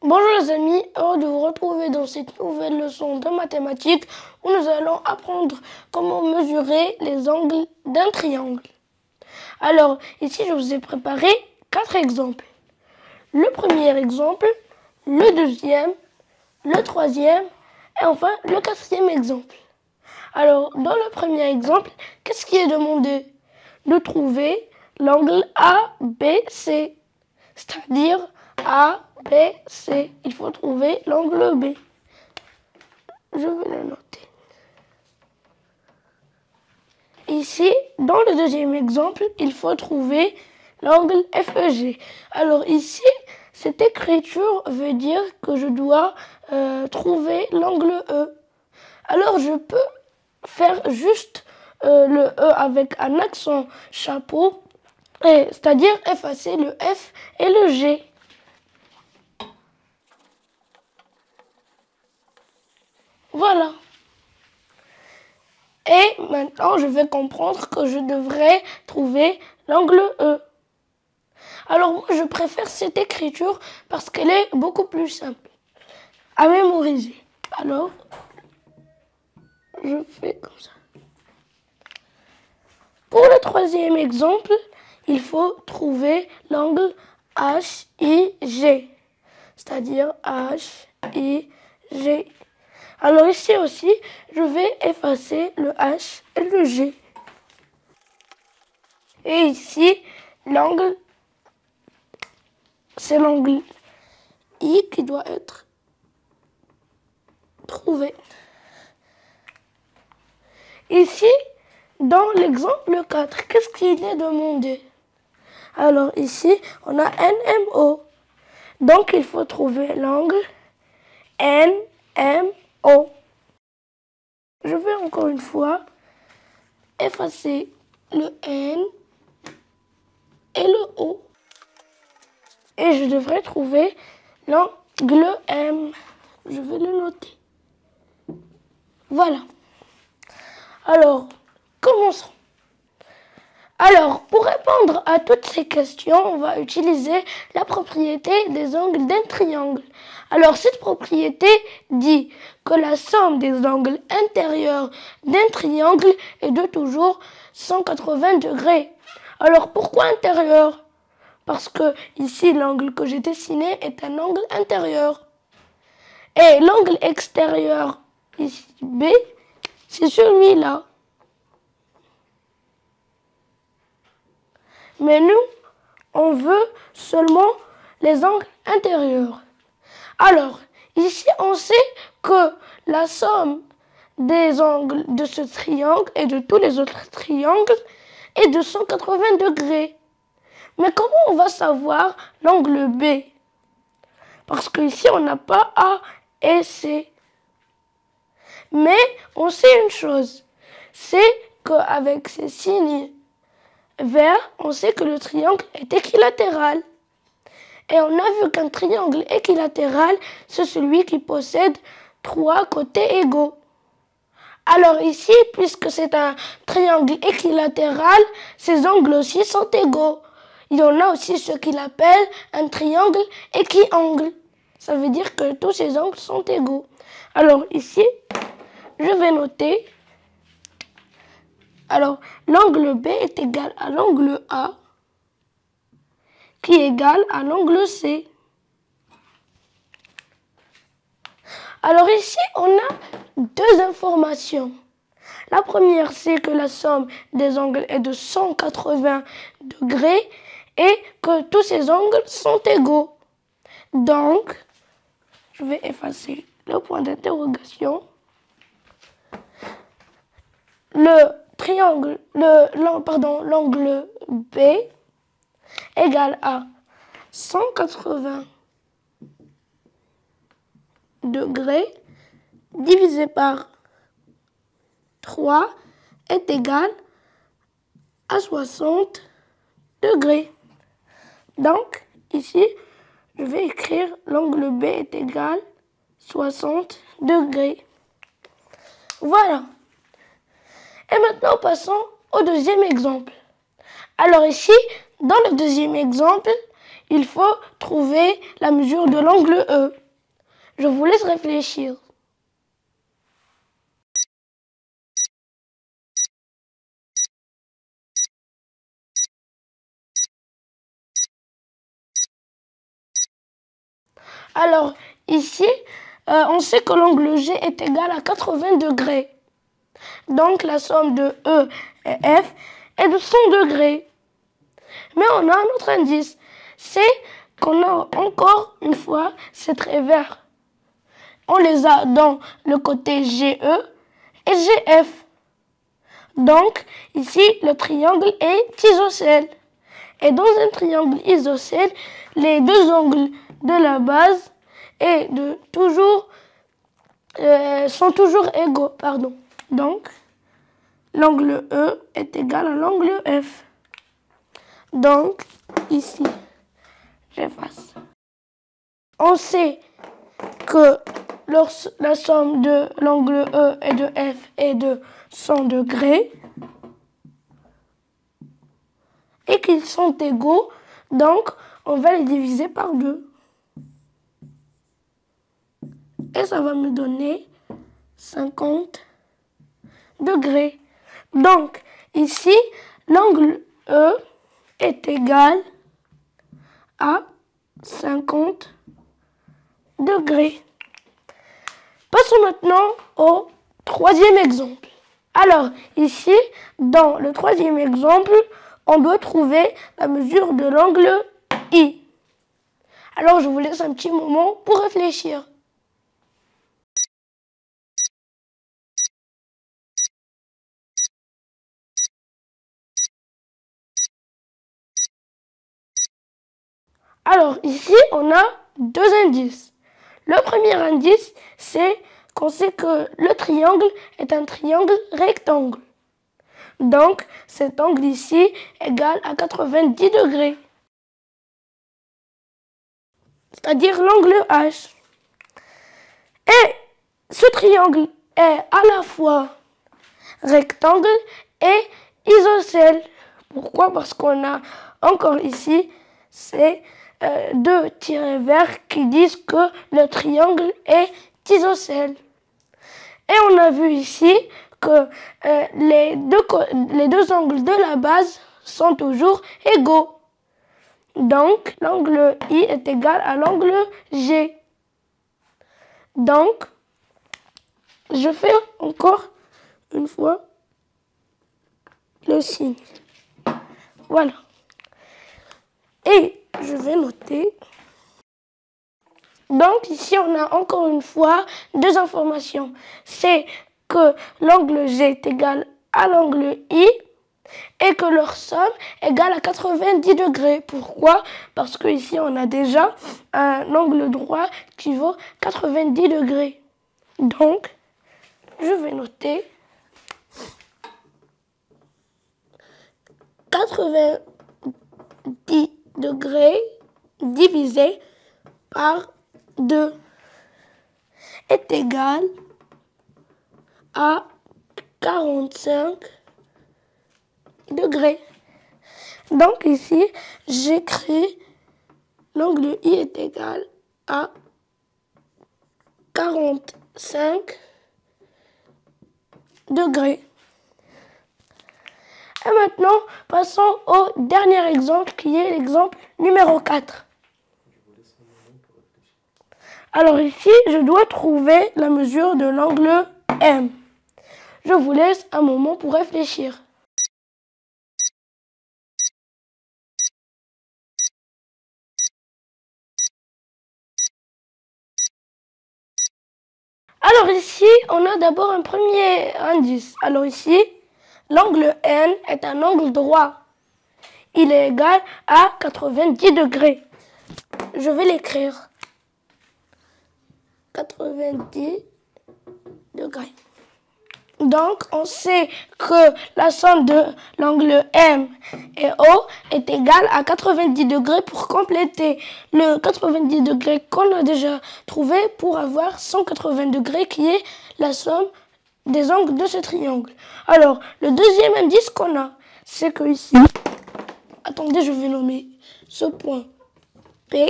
Bonjour les amis, heureux de vous retrouver dans cette nouvelle leçon de mathématiques où nous allons apprendre comment mesurer les angles d'un triangle. Alors ici je vous ai préparé 4 exemples. Le premier exemple, le deuxième, le troisième et enfin le quatrième exemple. Alors dans le premier exemple, qu'est-ce qui est demandé? De trouver l'angle ABC, c'est-à-dire A, B, C. Il faut trouver l'angle B. Je vais le noter. Ici, dans le deuxième exemple, il faut trouver l'angle FEG. Alors ici, cette écriture veut dire que je dois trouver l'angle E. Alors je peux faire juste le E avec un accent chapeau, c'est-à-dire effacer le F et le G. Voilà. Et maintenant, je vais comprendre que je devrais trouver l'angle E. Alors moi, je préfère cette écriture parce qu'elle est beaucoup plus simple à mémoriser. Alors, je fais comme ça. Pour le troisième exemple, il faut trouver l'angle HIG, c'est-à-dire HIG. Alors ici aussi, je vais effacer le H et le G. Et ici, l'angle, c'est l'angle I qui doit être trouvé. Ici, dans l'exemple 4, qu'est-ce qu'il est demandé? Alors ici, on a NMO. Donc il faut trouver l'angle NMO. Je vais encore une fois effacer le N et le O. Et je devrais trouver l'angle M. Je vais le noter. Voilà. Alors, commençons. Alors, pour répondre à toutes ces questions, on va utiliser la propriété des angles d'un triangle. Alors, cette propriété dit que la somme des angles intérieurs d'un triangle est de toujours 180 degrés. Alors, pourquoi intérieur? Parce que ici, l'angle que j'ai dessiné est un angle intérieur. Et l'angle extérieur, ici B, c'est celui-là. Mais nous, on veut seulement les angles intérieurs. Alors, ici, on sait que la somme des angles de ce triangle et de tous les autres triangles est de 180 degrés. Mais comment on va savoir l'angle B? Parce qu'ici, on n'a pas A et C. Mais on sait une chose, c'est qu'avec ces signes verts, on sait que le triangle est équilatéral. Et on a vu qu'un triangle équilatéral, c'est celui qui possède 3 côtés égaux. Alors ici, puisque c'est un triangle équilatéral, ses angles aussi sont égaux. Il y en a aussi ce qu'il appelle un triangle équiangle. Ça veut dire que tous ces angles sont égaux. Alors ici, je vais noter. Alors, l'angle B est égal à l'angle A, qui est égal à l'angle C. Alors ici, on a deux informations. La première, c'est que la somme des angles est de 180 degrés et que tous ces angles sont égaux. Donc, je vais effacer le point d'interrogation. L'angle B égale à 180 degrés divisé par 3 est égal à 60 degrés. Donc, ici, je vais écrire l'angle B est égal à 60 degrés. Voilà. Et maintenant, passons au deuxième exemple. Alors ici, dans le deuxième exemple, il faut trouver la mesure de l'angle E. Je vous laisse réfléchir. Alors, ici, on sait que l'angle G est égal à 80 degrés. Donc, la somme de E et F est de 100 degrés. Mais on a un autre indice, c'est qu'on a encore une fois ces traits verts. On les a dans le côté GE et GF. Donc, ici, le triangle est isocèle. Et dans un triangle isocèle, les deux angles de la base sont toujours égaux. Donc, l'angle E est égal à l'angle F. Donc, ici, j'efface. On sait que la somme de l'angle E et de F est de 100 degrés et qu'ils sont égaux, donc on va les diviser par 2. Et ça va me donner 50 degrés. Donc, ici, l'angle E est égal à 50 degrés. Passons maintenant au troisième exemple. Alors, ici, dans le troisième exemple, on doit trouver la mesure de l'angle I. Alors, je vous laisse un petit moment pour réfléchir. Alors, ici, on a deux indices. Le premier indice, c'est qu'on sait que le triangle est un triangle rectangle. Donc, cet angle ici est égal à 90 degrés. C'est-à-dire l'angle H. Et ce triangle est à la fois rectangle et isocèle. Pourquoi? Parce qu'on a encore ici ces deux tirets verts qui disent que le triangle est isocèle. Et on a vu ici que les deux angles de la base sont toujours égaux. Donc, l'angle I est égal à l'angle G. Donc, je fais encore une fois le signe. Voilà. Et je vais noter. Donc, ici, on a encore une fois deux informations. C'est que l'angle G est égal à l'angle I et que leur somme est égale à 90 degrés. Pourquoi? Parce que ici, on a déjà un angle droit qui vaut 90 degrés. Donc, je vais noter 90 degrés divisé par 2 est égal à 45 degrés. Donc ici, j'écris l'angle I est égal à 45 degrés. Et maintenant, passons au dernier exemple qui est l'exemple numéro 4. Alors ici, je dois trouver la mesure de l'angle M. Je vous laisse un moment pour réfléchir. Alors ici, on a d'abord un premier indice. Alors ici, l'angle N est un angle droit. Il est égal à 90 degrés. Je vais l'écrire. 90 degrés. Donc, on sait que la somme de l'angle M et O est égale à 90 degrés pour compléter le 90 degrés qu'on a déjà trouvé pour avoir 180 degrés qui est la somme des angles de ce triangle. Alors, le deuxième indice qu'on a, c'est que ici, attendez, je vais nommer ce point P.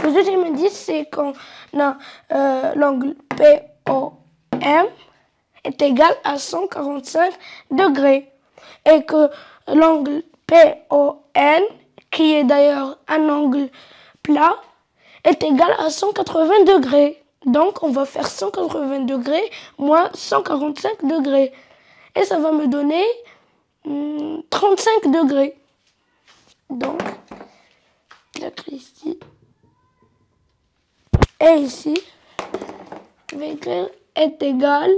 Le deuxième indice, c'est quand l'angle POM est égal à 145 degrés et que l'angle PON, qui est d'ailleurs un angle plat, est égal à 180 degrés. Donc, on va faire 180 degrés moins 145 degrés. Et ça va me donner 35 degrés. Donc, j'écris ici. Et ici, je vais écrire est égal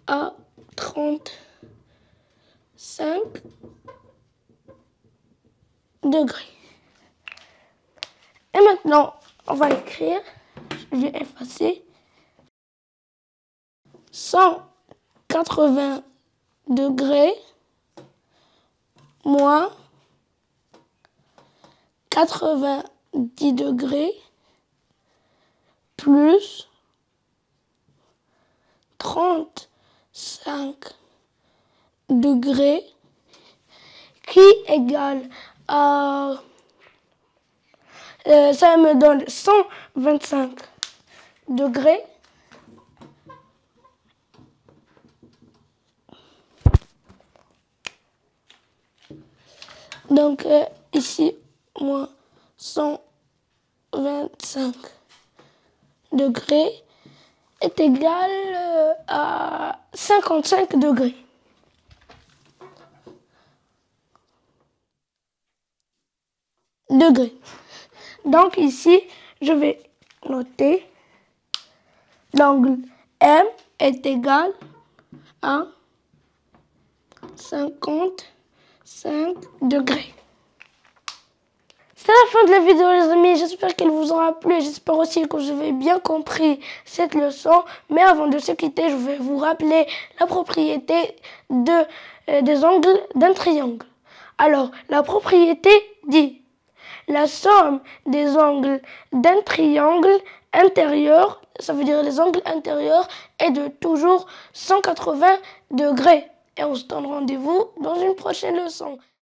à 35 degrés. Et maintenant, on va écrire, je vais effacer, 180 degrés moins 90 degrés plus 35 degrés qui égale à... ça me donne 125 degrés. Donc ici, moins 125 degrés est égal à 55 degrés. Donc ici, je vais noter l'angle M est égal à 55 degrés. C'est la fin de la vidéo les amis, j'espère qu'elle vous aura plu, j'espère aussi que vous avez bien compris cette leçon. Mais avant de se quitter, je vais vous rappeler la propriété des angles d'un triangle. Alors, la propriété dit: la somme des angles d'un triangle intérieur, ça veut dire les angles intérieurs, est de toujours 180 degrés. Et on se donne rendez-vous dans une prochaine leçon.